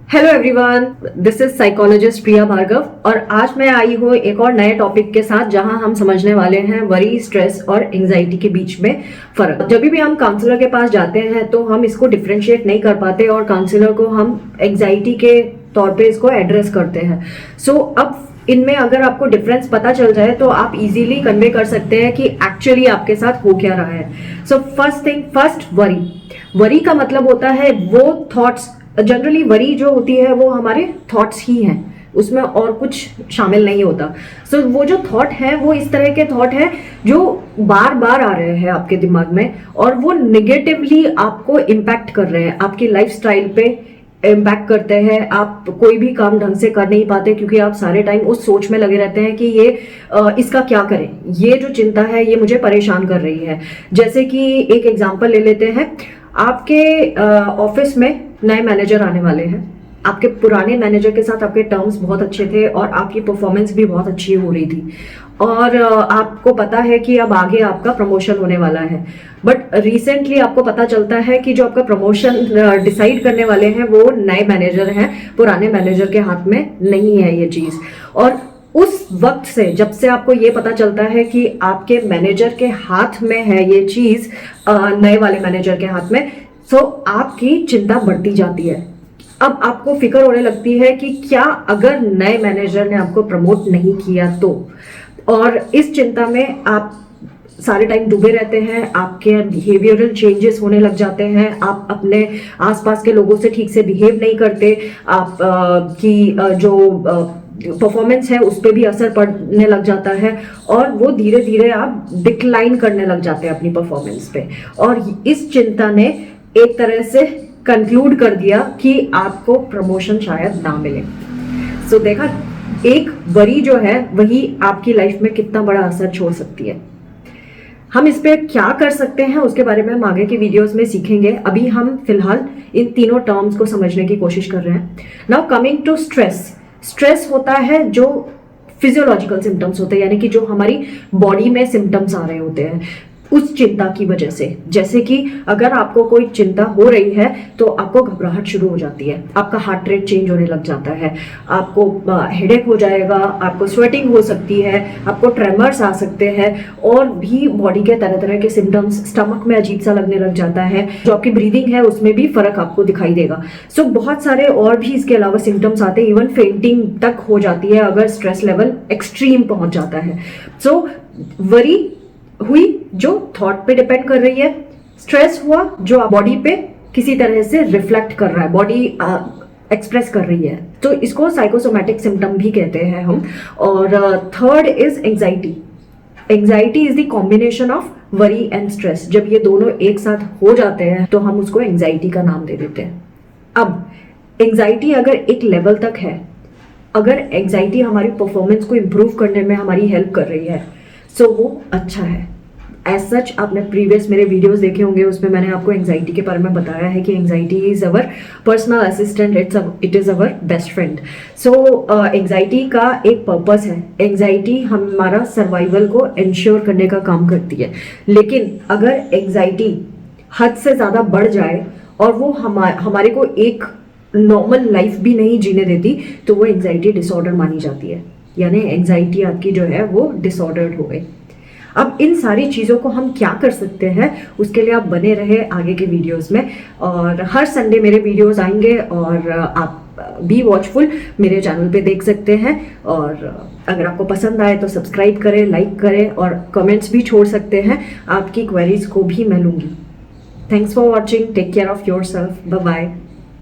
Hello everyone, this is psychologist Priya Bhargav और आज मैं आई हूँ एक और नए टॉपिक के साथ जहां हम समझने वाले हैं वरी, स्ट्रेस और एंजाइटी के बीच में फर्क। जब भी हम काउंसलर के पास जाते हैं तो हम इसको डिफरेंशिएट नहीं कर पाते और काउंसलर को हम एंजाइटी के तौर पे इसको एड्रेस करते हैं। सो अब इनमें अगर आपको डिफरेंस पता चल जाए तो आप इजीली कन्वे कर सकते हैं कि एक्चुअली आपके साथ हो क्या रहा है। सो फर्स्ट वरी का मतलब होता है वो थॉट्स। जनरली वरी जो होती है वो हमारे थॉट्स ही हैं, उसमें और कुछ शामिल नहीं होता। सो वो जो थॉट है वो इस तरह के थॉट है जो बार बार आ रहे हैं आपके दिमाग में और वो निगेटिवली आपको इम्पैक्ट कर रहे हैं, आपकी लाइफस्टाइल पे इम्पैक्ट करते हैं। आप कोई भी काम ढंग से कर नहीं पाते क्योंकि आप सारे टाइम उस सोच में लगे रहते हैं कि ये इसका क्या करें, ये जो चिंता है ये मुझे परेशान कर रही है। जैसे कि एक एग्जांपल ले लेते हैं, आपके ऑफिस में नए मैनेजर आने वाले हैं। आपके पुराने मैनेजर के साथ आपके टर्म्स बहुत अच्छे थे और आपकी परफॉर्मेंस भी बहुत अच्छी हो रही थी और आपको पता है कि अब आगे आपका प्रमोशन होने वाला है। बट रिसेंटली आपको पता चलता है कि जो आपका प्रमोशन डिसाइड करने वाले हैं वो नए मैनेजर हैं, पुराने मैनेजर के हाथ में नहीं है ये चीज। और उस वक्त से जब से आपको ये पता चलता है कि आपके मैनेजर के हाथ में है ये चीज, नए वाले मैनेजर के हाथ में, सो आपकी चिंता बढ़ती जाती है। अब आपको फिक्र होने लगती है कि क्या अगर नए मैनेजर ने आपको प्रमोट नहीं किया तो। और इस चिंता में आप सारे टाइम डूबे रहते हैं, आपके बिहेवियरल चेंजेस होने लग जाते हैं, आप अपने आसपास के लोगों से ठीक से बिहेव नहीं करते, आप जो परफॉर्मेंस है उस पर भी असर पड़ने लग जाता है और वो धीरे धीरे आप डिक्लाइन करने लग जाते हैं अपनी परफॉर्मेंस पे। और इस चिंता ने एक तरह से कंक्लूड कर दिया कि आपको प्रमोशन शायद ना मिले। सो देखा, एक वरी जो है वही आपकी लाइफ में कितना बड़ा असर छोड़ सकती है। हम इस पे क्या कर सकते हैं उसके बारे में हम आगे की वीडियोस में सीखेंगे। अभी हम फिलहाल इन तीनों टर्म्स को समझने की कोशिश कर रहे हैं। नाउ कमिंग टू स्ट्रेस होता है जो फिजियोलॉजिकल सिम्टम्स होते हैं, यानी कि जो हमारी बॉडी में सिम्टम्स आ रहे होते हैं उस चिंता की वजह से। जैसे कि अगर आपको कोई चिंता हो रही है तो आपको घबराहट शुरू हो जाती है, आपका हार्ट रेट चेंज होने लग जाता है, आपको हेडेक हो जाएगा, आपको स्वेटिंग हो सकती है, आपको ट्रेमर्स आ सकते हैं और भी बॉडी के तरह तरह के सिम्टम्स, स्टमक में अजीब सा लगने लग जाता है, जो आपकी ब्रीदिंग है उसमें भी फर्क आपको दिखाई देगा। सो बहुत सारे और भी इसके अलावा सिम्टम्स आते हैं, इवन फेंटिंग तक हो जाती है अगर स्ट्रेस लेवल एक्सट्रीम पहुंच जाता है। सो वरी हुई जो थॉट पे डिपेंड कर रही है, स्ट्रेस हुआ जो बॉडी पे किसी तरह से रिफ्लेक्ट कर रहा है, बॉडी एक्सप्रेस कर रही है, तो इसको साइकोसोमैटिक सिम्टम भी कहते हैं हम। और third is anxiety is the combination of worry and stress. जब ये दोनों एक साथ हो जाते हैं तो हम उसको एंजाइटी का नाम दे देते हैं। अब एंजाइटी अगर एक लेवल तक है, अगर एंजाइटी हमारी परफॉर्मेंस को इम्प्रूव करने में हमारी हेल्प कर रही है सो वो अच्छा है। एज सच आपने प्रीवियस मेरे वीडियोस देखे होंगे, उसमें मैंने आपको एंजाइटी के बारे में बताया है कि anxiety is our personal assistant, it is our best friend. So anxiety का एक पर्पस है, एंजाइटी हमारा सर्वाइवल को इंश्योर करने का काम करती है। लेकिन अगर एंजाइटी हद से ज़्यादा बढ़ जाए और वो हमारे को एक नॉर्मल लाइफ भी नहीं जीने देती तो वो एंजाइटी डिसऑर्डर मानी जाती है, यानी एंजाइटी आपकी जो है वो डिसऑर्डर्ड हो गई। अब इन सारी चीज़ों को हम क्या कर सकते हैं उसके लिए आप बने रहे आगे के वीडियोस में, और हर संडे मेरे वीडियोस आएंगे और आप बी वॉचफुल मेरे चैनल पे देख सकते हैं। और अगर आपको पसंद आए तो सब्सक्राइब करें, लाइक करें और कमेंट्स भी छोड़ सकते हैं, आपकी क्वेरीज को भी मैं लूँगी। Thanks for watching, take care of your self, bye bye.